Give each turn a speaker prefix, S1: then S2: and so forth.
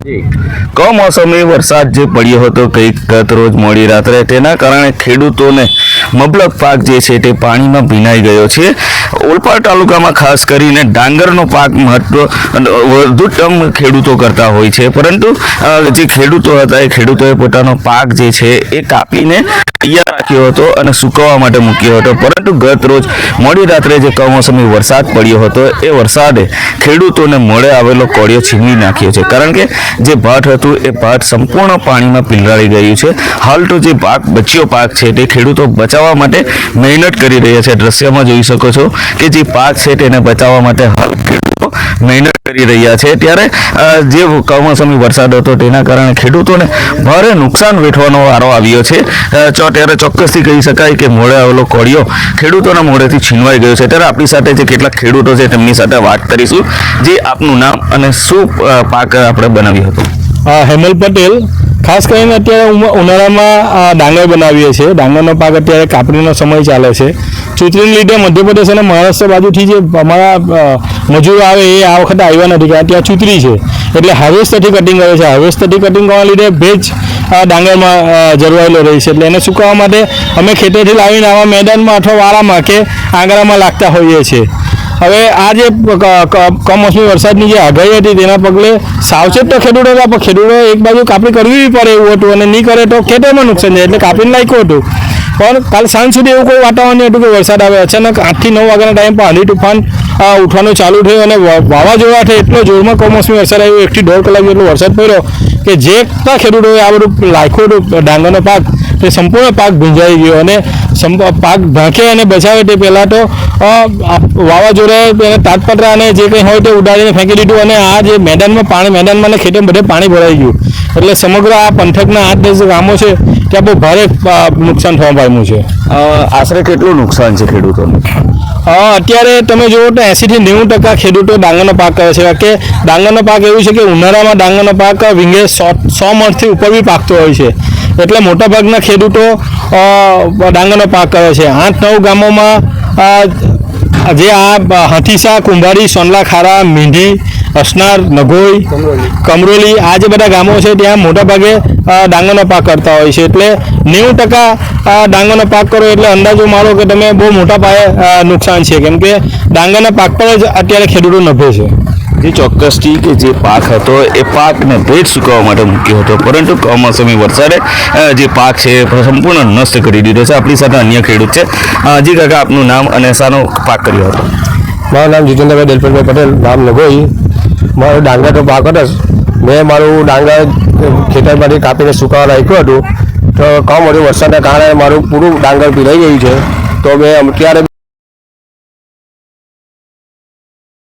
S1: કમોસમી વરસાદ જે પડ્યો હતો ગત રોજ મોડી રાત્રે, તેના કારણે ખેડૂતોને મબલક પાક જે છે તે પાણીમાં ભીનાઈ ગયો છે. ઓલપાડ તાલુકામાં ખાસ કરીને ડાંગરનો પાક વધુત્તમ ખેડૂતો કરતા હોય છે, પરંતુ જે ખેડૂતો હતા એ ખેડૂતોએ પોતાનો પાક જે છે એ કાપીને તૈયાર રાખ્યો હતો અને સુકવવા માટે મૂક્યો હતો. પરંતુ ગત રોજ મોડી રાત્રે જે કમોસમી વરસાદ પડ્યો હતો એ વરસાદે ખેડૂતોને મોડે આવેલો કોળિયો છીનવી નાખ્યો છે, કારણ કે જે ભાત હતું એ ભાત સંપૂર્ણ પાણીમાં પીલરાઈ ગયું છે. હાલ તો જે બચ્યો પાક છે તે ખેડૂતો બચાવવા માટે મહેનત કરી રહ્યા છે. દ્રશ્યમાં જોઈ શકો છો કે જે પાક છે તેને બચાવવા માટે હાલ ખેડૂતો મહેનત કરી રહ્યા છે. ત્યારે જે કમોસમી વરસાદ હતો તેના કારણે ખેડૂતોને ભારે નુકસાન વેઠવાનો વારો આવ્યો છે. ત્યારે ચોક્કસથી કહી શકાય કે મોડે આવેલો કોળિયો ખેડૂતોના મોઢેથી છીનવાઈ ગયો છે. ત્યારે આપણી સાથે જે કેટલાક ખેડૂતો છે તેમની સાથે વાત કરીશું. જે આપનું નામ અને શું પાક આપણે બનાવ્યો હતો?
S2: હેમલ પટેલ. ખાસ કરીને અત્યારે ઉનાળામાં ડાંગર બનાવીએ છીએ. ડાંગરનો પાક અત્યારે કાપણીનો સમય ચાલે છે. ચૂંટણીને લીધે મધ્યપ્રદેશ અને મહારાષ્ટ્ર બાજુથી જે અમારા મજૂરો આવે એ આ વખતે આવ્યા નથી, કે ત્યાં ચૂંટણી છે એટલે હાર્વેસ્ટરથી કટિંગ કરે છે. હાર્વેસ્ટરથી કટિંગ કરવાના લીધે ભેજ ડાંગરમાં જળવાયેલો રહે છે, એટલે એને સુકાવવા માટે અમે ખેતરથી લાવીને આવા મેદાનમાં અથવા વાળામાં કે આંગણામાં લાગતા હોઈએ છીએ. હવે આ જે કમોસમી વરસાદની જે આગાહી હતી તેના પગલે સાવચેત તો ખેડૂતો હતા, પણ ખેડૂતો એક બાજુ કાપણી કરવી પડે એવું હતું અને નહીં કરે તો ખેતરમાં નુકસાન જાય, એટલે કાપીને નાખ્યું હતું. પણ કાલ સાંજ સુધી એવું કોઈ વાતાવરણ નહીં હતું કે વરસાદ આવે. અચાનક 8 થી 9 વાગ્યાના ટાઈમ પર આંધી તુફાન ઉઠવાનું ચાલુ થયું અને વાવાઝોડાથી એટલો જોરમાં કમોસમી વરસાદ આવ્યો, 1 થી 1.5 કલાક જેટલો વરસાદ પડ્યો કે જે ખેડૂતોએ આ બધું નાખ્યું હતું ડાંગરનો પાક તે સંપૂર્ણ પાક ભીંજાઈ ગયો અને પાક ઢાંકે અને બચાવે તે પહેલાં તો વાવાઝોડાએ તેને તાટપત્રા અને જે કંઈ હોય તે ઉડાડીને ફેંકી દીધું અને આ જે મેદાનમાં અને ખેતરમાં બધે પાણી ભરાઈ ગયું. એટલે સમગ્ર આ પંથકના 8-10 ગામો છે ત્યાં બહુ ભારે નુકસાન થવા પામ્યું છે.
S1: આશરે કેટલું નુકસાન છે ખેડૂતોને?
S2: અત્યારે તમે જુઓ તો 80 થી 90% ખેડૂતો ડાંગરનો પાક કરે છે. કે ડાંગરનો પાક એવું છે કે ઉનાળામાં ડાંગરનો પાક વીંગે 100 મણથી ઉપર બી પાકતો હોય છે, એટલે મોટાભાગના ખેડૂતો ડાંગરનો પાક કરે છે. 8-9 ગામોમાં જે આ હાથીસા, કુંભારી, સોનલા ખારા, મીંઢી, અસનાર, નગોઈ, કમરોલી આ જે બધા ગામો છે ત્યાં મોટાભાગે ડાંગરનો પાક કરતા હોય છે. એટલે 90% ડાંગરનો પાક કરો એટલે અંદાજો મારો કે તમે બહુ મોટા પાયે નુકસાન છે, કેમ કે ડાંગરના પાક પર જ અત્યારે ખેડૂતો નભે છે.
S1: જે ચોક્કસથી કે જે પાક હતો એ પાકને ભેજ સુકવવા માટે મૂક્યો હતો, પરંતુ કમોસમી વરસાદે જે પાક છે એ સંપૂર્ણ નષ્ટ કરી દીધો છે. આપણી સાથે અન્ય ખેડૂત છે. જી કાકા, આપનું નામ અને શાનો પાક કર્યો હતો?
S3: મારું નામ જીતેન્દ્રભાઈ દિલપતભાઈ પટેલ, નામ નગોઈ. મારો ડાંગરનો પાક હતો. મેં મારું ડાંગર ખેતરમાંથી કાપીને સુકાવા રાખ્યું હતું, તો કમોસમી વરસાદના કારણે મારું પૂરું ડાંગર પીલાઈ ગયું છે. તો મેં અત્યારે